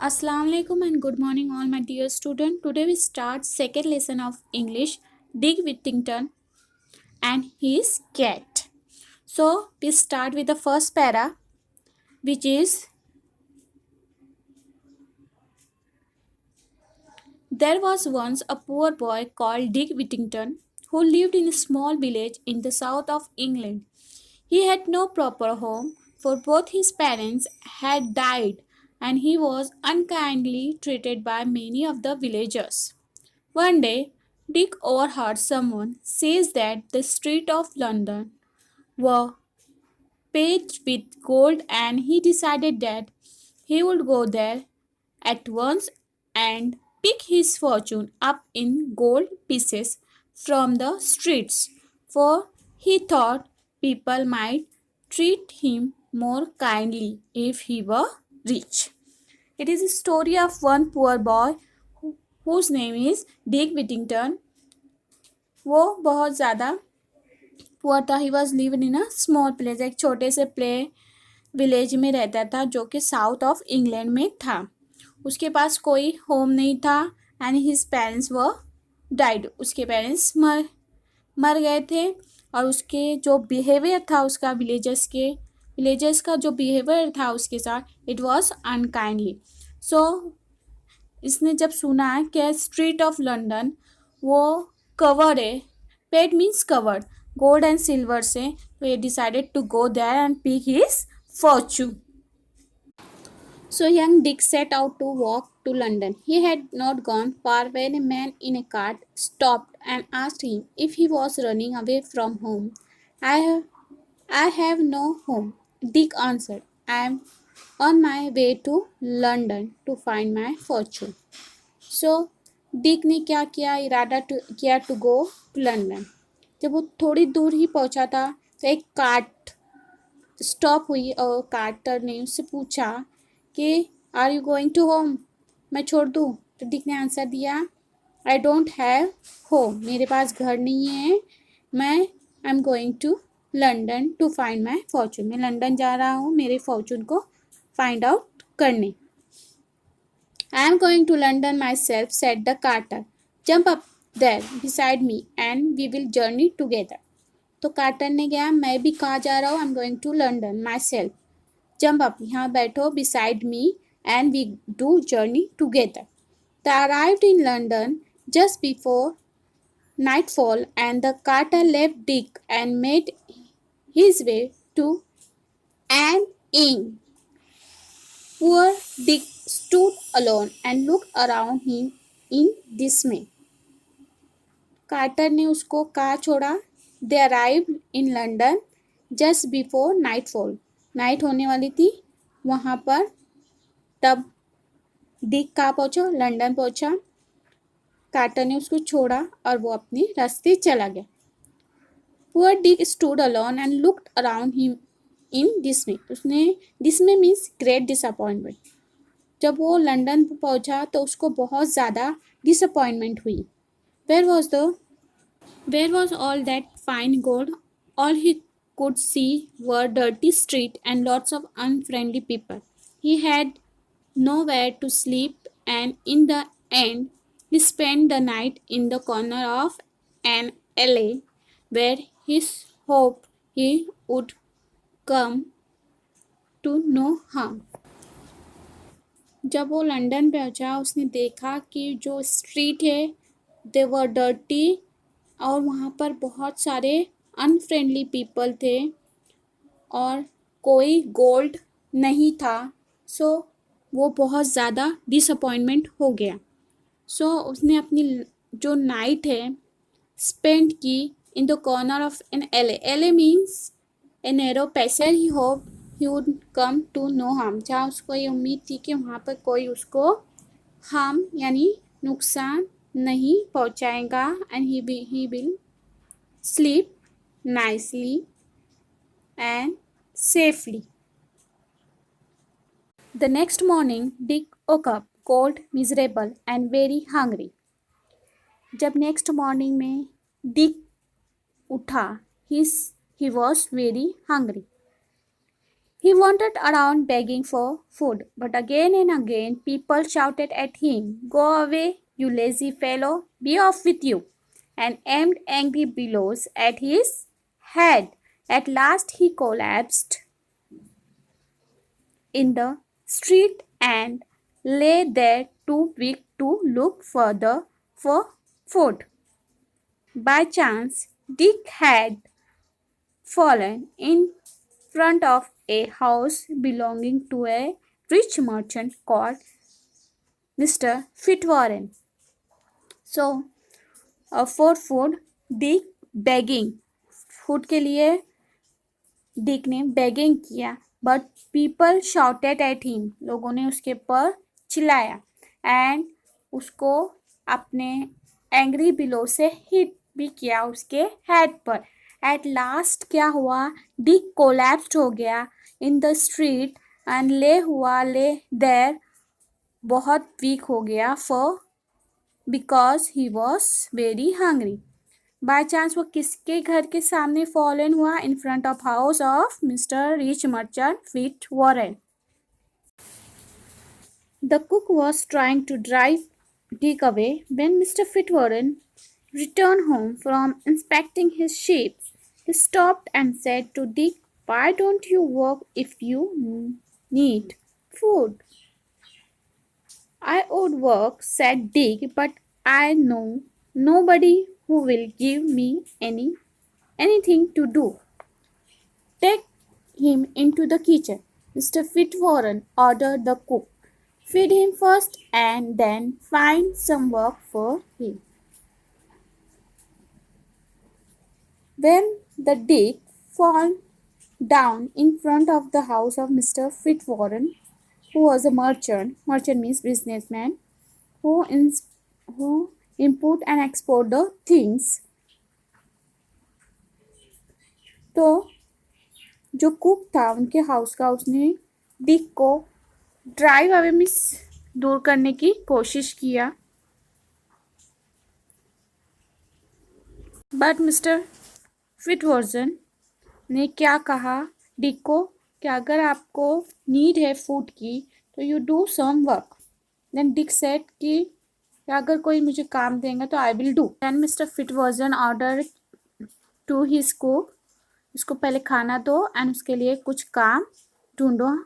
Assalamu alaikum and good morning all my dear student. Today we start second lesson of English, Dick Whittington and his cat. So we start with the first para, which is there was once a poor boy called Dick Whittington who lived in a small village in the south of England. He had no proper home, for both his parents had died and he was unkindly treated by many of the villagers. One day, Dick overheard someone says that the streets of London were paved with gold and he decided that he would go there at once and pick his fortune up in gold pieces from the streets, for he thought people might treat him more kindly if he were rich. It is a story of one poor boy whose name is Dick Whittington. वो बहुत ज़्यादा poor था. He was lived in a small place, एक छोटे से play village में रहता था जो कि साउथ ऑफ इंग्लैंड में था. उसके पास कोई होम नहीं था and his parents were died. उसके पेरेंट्स मर गए थे और उसके जो बिहेवियर था उसका विलेजर्स का जो बिहेवियर था उसके साथ इट वॉज अनकाइंडली. सो इसने जब सुना कि स्ट्रीट ऑफ लंदन वो कवर्ड है, paid means covered, gold and silver से, तो he decided to go there and pick his fortune. So young Dick set out to walk to London. He had not gone far when a man in a cart stopped and asked him if he was running away from home. I have no home, Dick answered. I am on my way to London to find my fortune. So Dick ने क्या किया, इरादा किया to go to London. जब वो थोड़ी दूर ही पहुंचा था तो एक कार्ट स्टॉप हुई और कार्टर ने उससे पूछा कि are you going to home, मैं छोड़ दूँ. तो डिक ने आंसर दिया आई डोंट हैव होम, मेरे पास घर नहीं है, मैं I am going to London to find my fortune, मैं लंदन जा रहा हूँ मेरे फॉर्चून को फाइंड आउट करने. I am going to London myself, said the carter. Jump up there beside me and we will journey together. तो Carter ने कहा मैं भी कहाँ जा रहा हूँ, I am going to London myself. Jump up, यहाँ बैठो beside me and we do journey together. They arrived in London just before nightfall and the carter left Dick and made his way to an inn. Poor Dick stood alone and looked around him in dismay. Carter ने उसको कहाँ छोड़ा. They arrived in London just before nightfall. Night होने वाली थी वहाँ पर. तब डिक कहाँ पहुँचा, लंदन पहुँचा. कार्टर ने उसको छोड़ा और वो अपने रास्ते चला गया. Poor Dick stood alone and looked around him in dismay. उसने dismay means great disappointment. जब वो लंदन पहुंचा तो उसको बहुत ज़्यादा डिसअपॉइंटमेंट हुई. Where was all that fine gold, all he could see were dirty street and lots of unfriendly people. He had nowhere to sleep and in the end he spent the night in the corner of an alley where he hoped he would come to no harm. जब वो London पहुंचा उसने देखा कि जो street है दे वर dirty और वहाँ पर बहुत सारे अनफ्रेंडली पीपल थे और कोई गोल्ड नहीं था. सो वो बहुत ज़्यादा डिसअपॉइंटमेंट हो गया. सो उसने अपनी जो नाइट है स्पेंड की in the corner of an alley. Alley means a narrow passage. He hope he would come to no harm. जहाँ उसको ये उम्मीद थी कि वहाँ पर कोई उसको हार्म यानी नुकसान नहीं पहुँचाएगा and he will sleep nicely and safely. The next morning Dick woke up cold, miserable and very hungry. जब नेक्स्ट मॉर्निंग में डिक उठा he was very hungry. He wandered around begging for food, but again and again people shouted at him, "Go away, you lazy fellow, be off with you," and aimed angry blows at his head. At last he collapsed in the street and lay there too weak to look further for food. By chance, Dick had fallen in front of a house belonging to a rich merchant called Mr. Fitwarren. So, for food, Dick begging. Food के लिए Dick ने begging किया, but people shouted at him. लोगों ने उसके पर चिल्लाया and उसको अपने एंग्री बिलो से हिट भी किया उसके हेड पर. एट लास्ट क्या हुआ, डिक कोलैप्स्ड हो गया इन द स्ट्रीट एंड ले देर बहुत वीक हो गया for because he was very hungry. By chance वो किसके घर के सामने फॉलन हुआ? In front of house of mister rich merchant Fitzwarren. The cook was trying to drive Dick away when Mr. Fitwarren returned home from inspecting his sheep. He stopped and said to Dick, "Why don't you work if you need food?" "I would work," said Dick, "but I know nobody who will give me anything to do." "Take him into the kitchen," Mr. Fitwarren ordered the cook. "Feed him first and then find some work for him." When the Dick fell down in front of the house of Mr. Fitwarren, who was a merchant means businessman, who import and export the things. तो जो cook था उनके house का, उसने Dick को drive away miss दूर करने की कोशिश किया, बट मिस्टर फिटवर्जन ने क्या कहा डिक को कि अगर आपको नीड है फूड की तो you do some work. Then Dick said कि अगर कोई मुझे काम देगा तो I will do. Then mister Fitzwarren order to his cook, इसको पहले खाना दो एंड उसके लिए कुछ काम ढूंढो.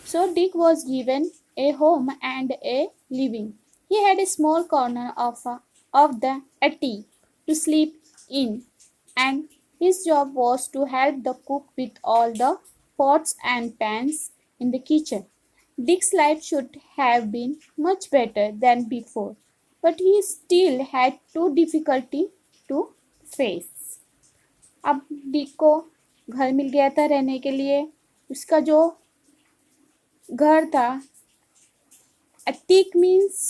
So Dick was given a home and a living. He had a small corner of the attic to sleep in, and his job was to help the cook with all the pots and pans in the kitchen. Dick's life should have been much better than before, but he still had two difficulties to face. अब Dick को घर मिल गया था रहने के लिए. उसका जो घर था, attic means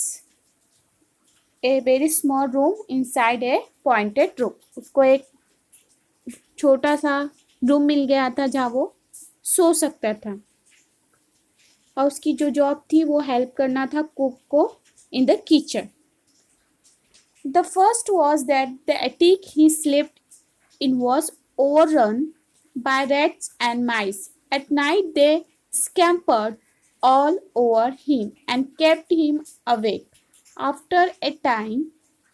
a very small room inside a pointed roof. उसको एक छोटा सा रूम मिल गया था जहाँ वो सो सकता था, और उसकी जो जॉब थी वो हेल्प करना था कुक को in the kitchen. The first was that the attic he slept in was overrun by rats and mice. At night they scampered all over him and kept him awake. After a time,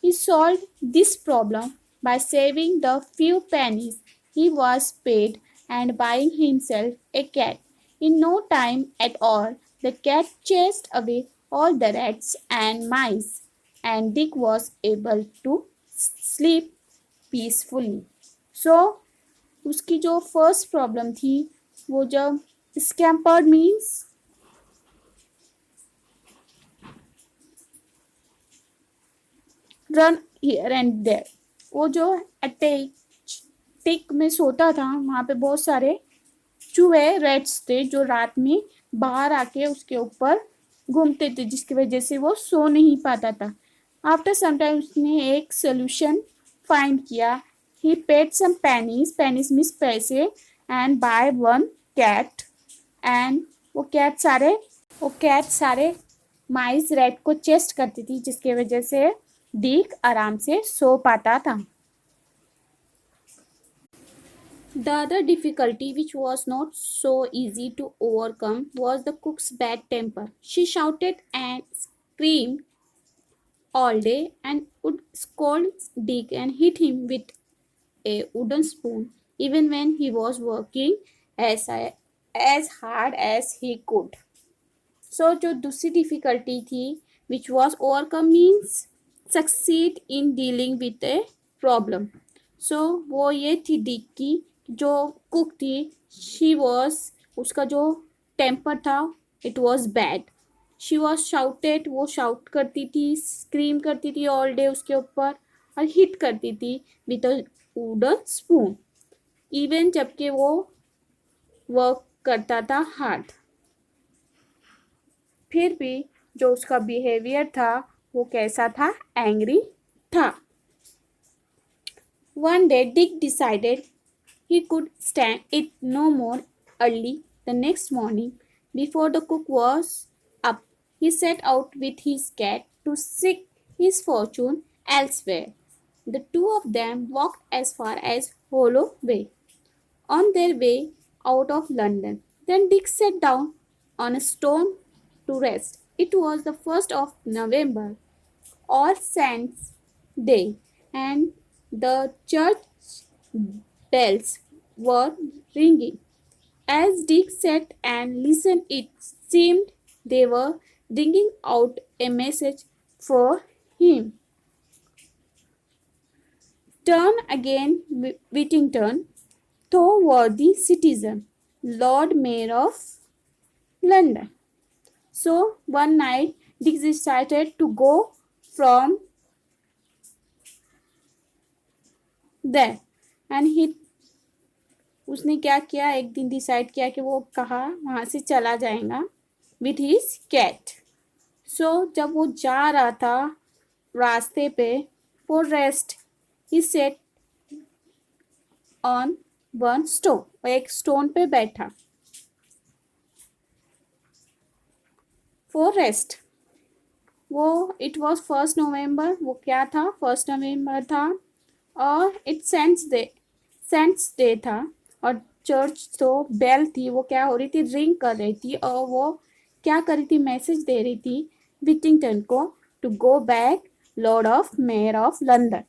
he solved this problem by saving the few pennies he was paid and buying himself a cat. In no time at all, the cat chased away all the rats and mice, and Dick was able to sleep peacefully. So, उसकी जो first problem थी वो जब scampered means run here and there, वो जो attack में सोता था वहाँ पे बहुत सारे चूहे रेट्स थे जो रात में बाहर आके उसके ऊपर घूमते थे, जिसकी वजह से वो सो नहीं पाता था. आफ्टर सम टाइम उसने एक सोल्यूशन फाइंड किया. He paid some pennies means पैसे, and buy one cat, and वो कैट सारे माइस रैट को चेस्ट करती थी, जिसके वजह से डिक आराम से सो पाता था. The other difficulty, which was not so easy to overcome, was the cook's bad temper. She shouted and screamed all day and would scold Dick and hit him with a wooden spoon even when he was working as hard as he could. So जो दूसरी difficulty थी which was overcome means succeed in dealing with a problem. So वो ये थी Dick की जो cook थी she was उसका जो टेम्पर था it was bad. She was shouted वो शाउट करती थी स्क्रीम करती थी ऑल डे उसके ऊपर और हिट करती थी with a wooden spoon even जबकि वो वर्क करता था हार्ड. फिर भी जो उसका बिहेवियर था वो कैसा था एंग्री था. One day Dick decided he could stand it no more. Early the next morning, before the cook was up, he set out with his cat to seek his fortune elsewhere. The two of them walked as far as Holloway, on their way out of London. Then Dick sat down on a stone to rest. It was the 1st of November, All Saints' Day, and the church bells were ringing. As Dick sat and listened, it seemed they were ringing out a message for him. Turn again, Whittington, thou worthy citizen, Lord Mayor of London. So one night, Dick decided to go from there, and उसने क्या किया एक दिन decide किया कि वो कहा वहाँ से चला जाएगा विथ हिज कैट. सो जब वो जा रहा था रास्ते पे for rest he set on one stone एक स्टोन पे बैठा फॉर रेस्ट. वो इट वॉज 1st नवंबर. वो क्या था 1st नवंबर था और इट सेंट्स डे था और चर्च तो बेल थी वो क्या हो रही थी रिंग कर रही थी और वो क्या कर रही थी मैसेज दे रही थी विटिंगटन को to go back Lord of Mayor of London.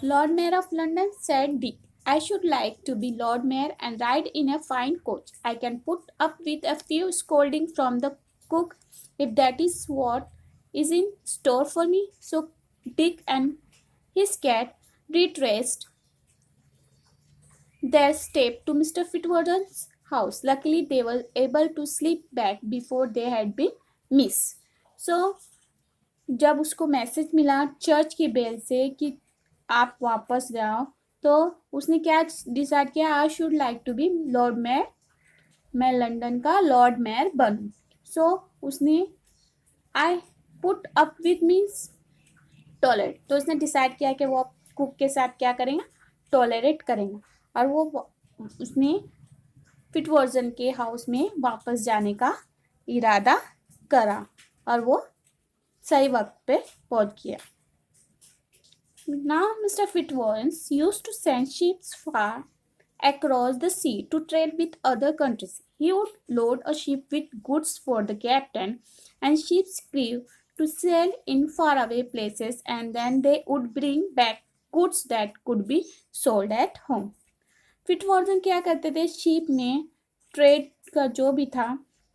Lord Mayor of London said Dick, I should like to be Lord Mayor and ride in a fine coach. I can put up with a few scolding from the cook if that is what is in store for me. So Dick and his cat retraced their step to Mr. Fitzwarren's house. Luckily, they were able to slip back before they had been missed. So, जब उसको message मिला church की bell से कि आप वापस जाओ तो उसने क्या डिसाइड किया I should like to be Lord Mayor. मैं लंदन का लॉर्ड मेयर बनूं. सो उसने I put up with means tolerate. तो उसने डिसाइड किया कि वो कुक के साथ क्या करेंगे टॉलरेट करेंगे और वो उसने फिटवर्जन के हाउस में वापस जाने का इरादा करा और वो सही वक्त पे पहुंच गया. Now Mr. Fitzwarren used to send ships far across the sea to trade with other countries. He would load a ship with goods for the captain and ship's crew to sell in faraway places, and then they would bring back goods that could be sold at home. फिटवर्जन क्या करते थे ship में trade का जो भी था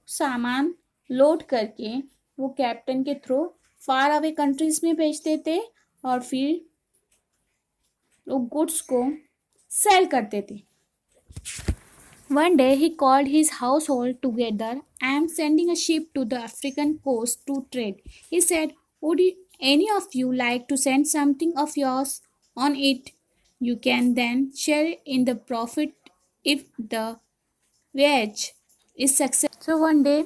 सामान load करके वो कैप्टन के थ्रू फार अवे कंट्रीज में भेजते थे और फिर वो गुड्स को सेल करते थे. One day he called his household together. I am sending a ship to the African coast to trade. He said, would any of you like to send something of yours on it? You can then share in the profit if the voyage is successful. So one day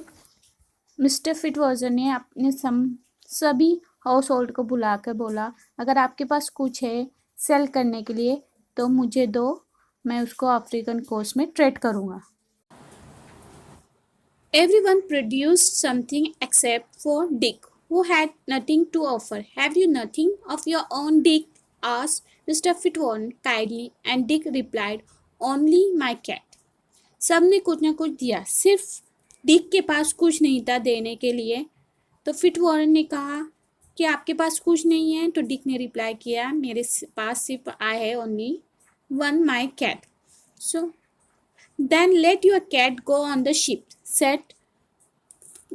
mister Fitzwarren ने अपने सभी house hold को बुलाकर बोला अगर आपके पास कुछ है सेल करने के लिए तो मुझे दो मैं उसको अफ्रीकन कोस्ट में ट्रेड करूँगा. Everyone produced something except for Dick, who had nothing to offer. Have you nothing of your own, Dick? Asked Mr. Fitzwarren kindly, and Dick replied, only my cat. सब ने कुछ ना कुछ दिया, सिर्फ Dick के पास कुछ नहीं था देने के लिए। तो फिट वॉरेन ने कहा कि आपके पास कुछ नहीं है। तो डिक ने रिप्लाई किया, मेरे पास सिर्फ आई है only one my cat. So then let your cat go on the ship, said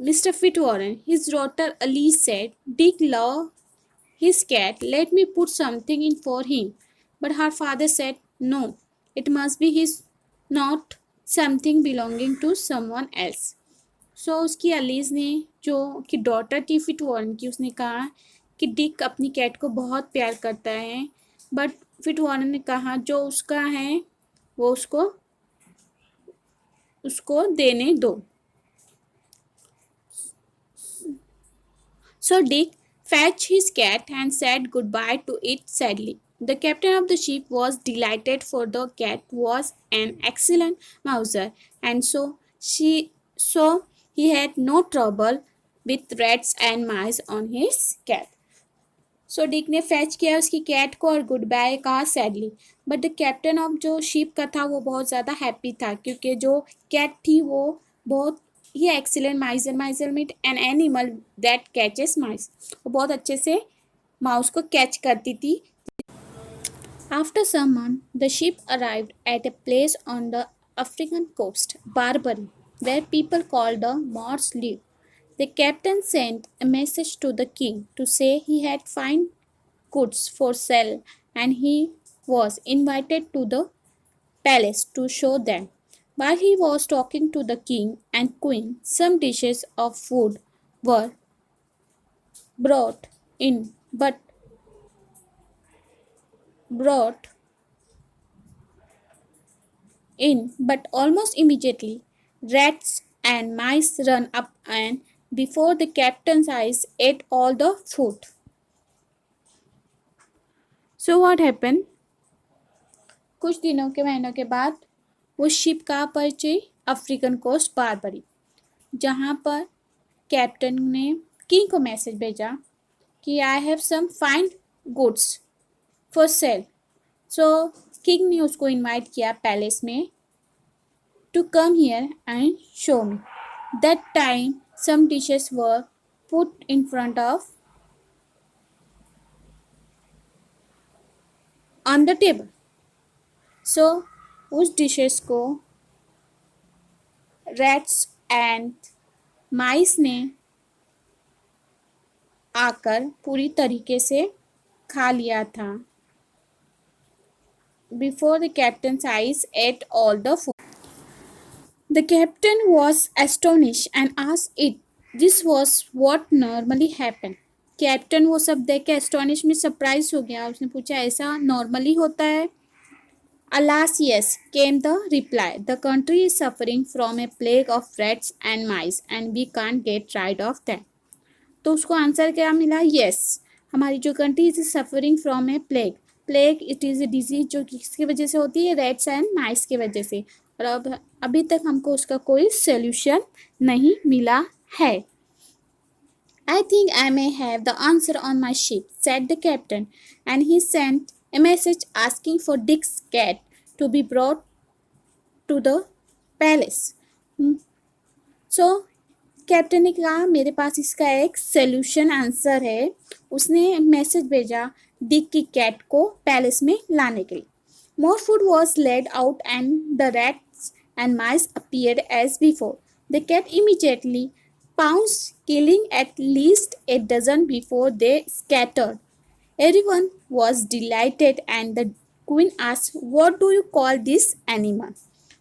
Mr. Fitwarren. His daughter Alice said, Dick loved his cat. Let me put something in for him. But her father said, No, it must be his, not something belonging to someone else. So उसकी allies ने, जो कि daughter थी फिटवॉर्न की, उसने कहा कि Dick अपनी कैट को बहुत प्यार करता है, बट फिटवॉर्न ने कहा जो उसका है वो उसको उसको देने दो. So Dick fetched his cat and said goodbye to it sadly. The captain of the ship was delighted, for the cat was an excellent mouser, and so he had no trouble with rats and mice on his cat. So Dick ने fetch किया उसकी cat को और good bye कहा sadly. But the captain of जो ship का था वो बहुत ज़्यादा हैप्पी था, क्योंकि जो कैट थी वो बहुत ही excellent mouser meant an animal that catches mice, वो बहुत अच्छे से माउस को कैच करती थी. After some month the ship arrived at a place on the African coast, Barbary, where people called the Moors live. The captain sent a message to the king to say he had fine goods for sale, and he was invited to the palace to show them. While he was talking to the king and queen, some dishes of food were brought in, but almost immediately rats and mice ran up and before the captain's eyes ate all the food. So what happened? कुछ दिनों के महीनों के बाद वो ship कहाँ पहुंची? African coast Barbari, जहाँ पर कैप्टन ने किंग को मैसेज भेजा कि I have some fine goods for sale. So king ने उसको इनवाइट किया पैलेस में to come here and show me. That time some dishes were put in front of on the table. So उस dishes को rats and mice ने आकर पूरी तरीके से खा लिया था. Before the captain's eyes ate all the food. The captain was astonished and asked it this was what normally happened. Captain वो सब देख के एस्टोनिश में सरप्राइज हो गया. उसने पूछा ऐसा नॉर्मली होता है? Alas, yes, came the reply. The country is suffering from a plague of rats and mice and we can't get rid of them. तो उसको आंसर क्या मिला? Yes, हमारी जो country is suffering from A plague it is a disease जो किसकी वजह से होती है? रेट्स एंड माइस की वजह से. और अब अभी तक हमको उसका कोई सोल्यूशन नहीं मिला है. I think I may have the answer on my ship, said the captain, and he sent a message asking for Dick's cat to be brought to the palace. So captain ने कहा मेरे पास इसका एक solution answer है. उसने message भेजा Dick की cat को पैलेस में लाने के लिए. More food was laid out and the rats and mice appeared as before. The cat immediately pounced, killing at least a dozen before they scattered. Everyone was delighted and the queen asked, What do you call this animal?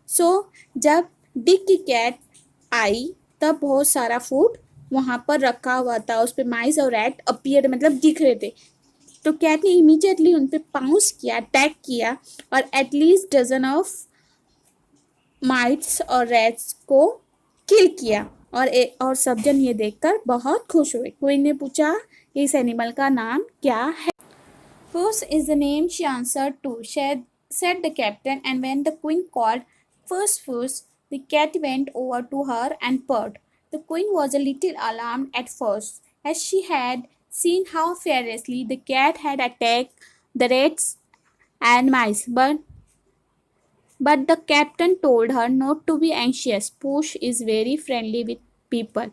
So जब Dick की cat आई तब बहुत सारा food वहाँ पर रखा हुआ था. उस पर माइस और रैट अपीयर मतलब दिख रहे थे. तो कैट ने इमीडिएटली उन पर पाउंस किया, अटैक किया और एटलीस्ट डजन ऑफ माइट्स और रैट्स को किल किया. और सब जन ये देखकर बहुत खुश हुए. क्वीन ने पूछा इस एनिमल का नाम क्या है? First is the name, she answered to, said the captain, and when the queen called first, the cat went over to her and purred. The queen was a little alarmed at first, as she had seen how furiously the cat had attacked the rats and mice, but But the captain told her not to be anxious. Puss is very friendly with people,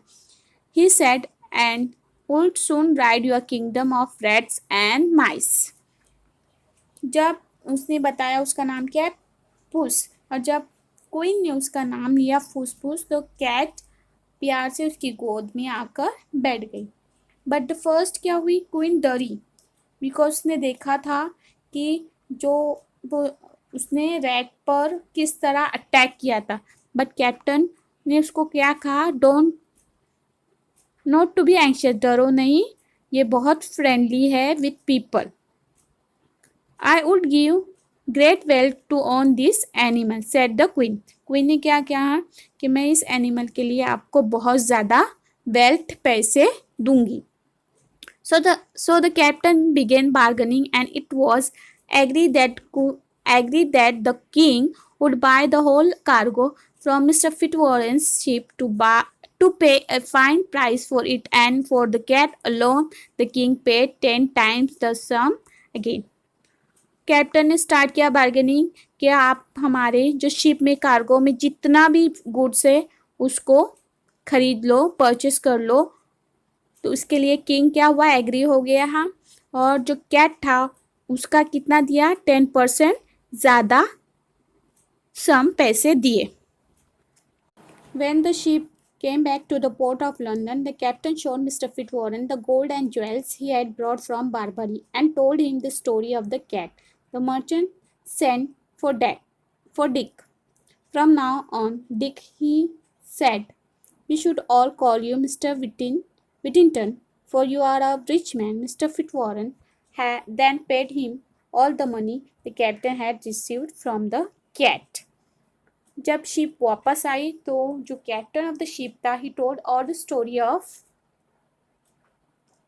he said, and would soon rid your kingdom of rats and mice. जब उसने बताया उसका नाम क्या है, पुस, और जब क्वीन ने उसका नाम लिया फुसफुस, तो कैट प्यार से उसकी गोद में आकर बैठ गई. बट द फर्स्ट क्या हुई, क्वीन डरी, बिकॉज उसने देखा था कि जो वो उसने रैट पर किस तरह अटैक किया था. बट कैप्टन ने उसको क्या कहा, don't not to be anxious, डरो नहीं, ये बहुत फ्रेंडली है with people. I would give great wealth to own this animal, said the queen. Queen ने क्या कहा कि मैं इस एनिमल के लिए आपको बहुत ज़्यादा वेल्थ, पैसे दूंगी. So the captain began bargaining, and it was agreed that the king would buy the whole cargo from Mr. Fitzwarren's ship to pay a fine price for it, and for the cat alone the king paid 10 times the sum again. Captain ने start किया bargaining कि आप हमारे जो ship में cargo में जितना भी गुड्स है उसको खरीद लो, परचेस कर लो. तो उसके लिए किंग क्या हुआ, एग्री हो गया. हाँ, और जो कैट था उसका कितना दिया, 10% ज़्यादा सम पैसे दिए. When the ship came back to the port of London, the captain showed Mr. Fitzwarren the gold and jewels he had brought from Barbary, and told him the story of the cat. The merchant sent for Dick. From now on, Dick, he said, we should all call you Mr. Whittington, for you are a rich man. Mr. Fitzwarren then paid him all the money the captain had received from the cat. जब ship वापस आई तो जो captain of the ship था, he told all the story of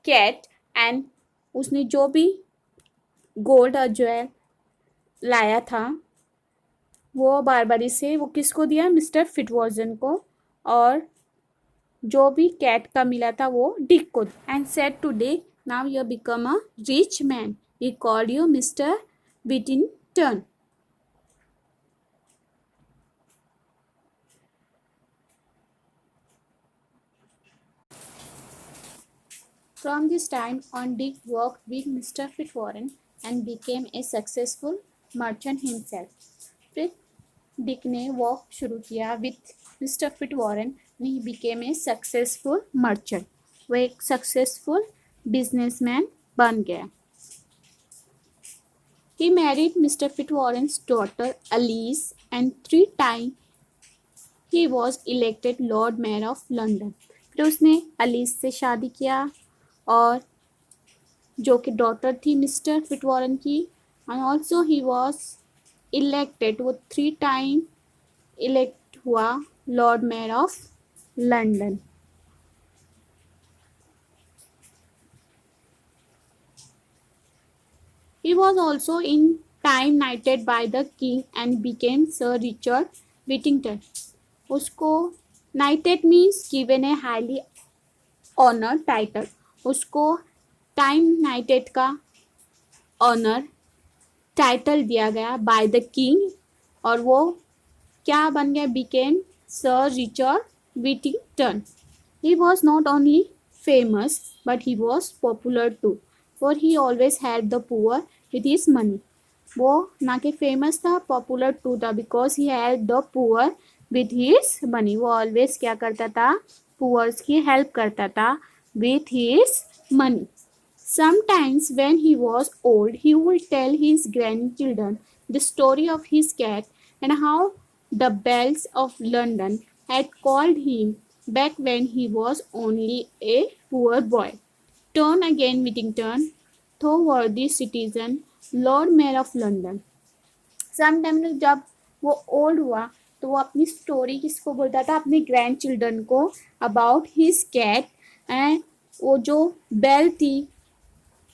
cat, and उसने जो भी gold और ज्वेल लाया था वो बारबारी से वो किसको दिया, मिस्टर फिटवॉर्जन को, और जो भी कैट का मिला था वो डिक को. And said to Dick, now you become a rich man, we called you mister Whittington. From this time on, Dick worked with Mr. Fitzwarren and became a successful merchant himself. फिर Dick ने work शुरू किया with mister Fitzwarren and he became a successful merchant. वो एक successful businessman बन गया. He married Mr. Fitzwarren's daughter Alice, and 3 times he was elected Lord Mayor of London. फिर उसने अलीस से शादी किया, और जो कि डॉटर थी मिस्टर फिटवॉरेन की, and also he was elected, वो 3 टाइम इलेक्ट हुआ Lord Mayor of London. He was also in time knighted by the king and became Sir Richard Whittington. उसको knighted means given a highly honored title. उसको time नाइटेड का honour title दिया गया by the king, और वो क्या बन गया, became sir Richard Whittington. He was not only famous but he was popular too, for he always help the poor with his money. वो ना कि फेमस था, पॉपुलर टू था, because he help the poor with his money. वो always क्या करता था, poors की हेल्प करता था with his money. Sometimes when he was old, he would tell his grandchildren the story of his cat and how the bells of London had called him back when he was only a poor boy. Turn again, Whittington, thou worthy citizen, Lord Mayor of London. Sometimes जब वो old हुआ तो वो अपनी story किसको बोलता था, अपने ग्रैंड चिल्ड्रन को, अबाउट हिज कैट. एंड वो जो बेल थी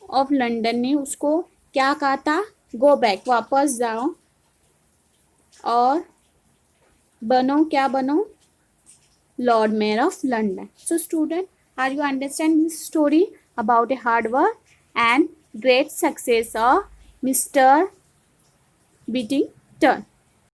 ऑफ लंदन ने उसको क्या कहा था, गो बैक, वापस जाओ और बनो, क्या बनो, Lord Mayor of London. So student, are you understand this story about a hard work and great success of Mr. Whittington.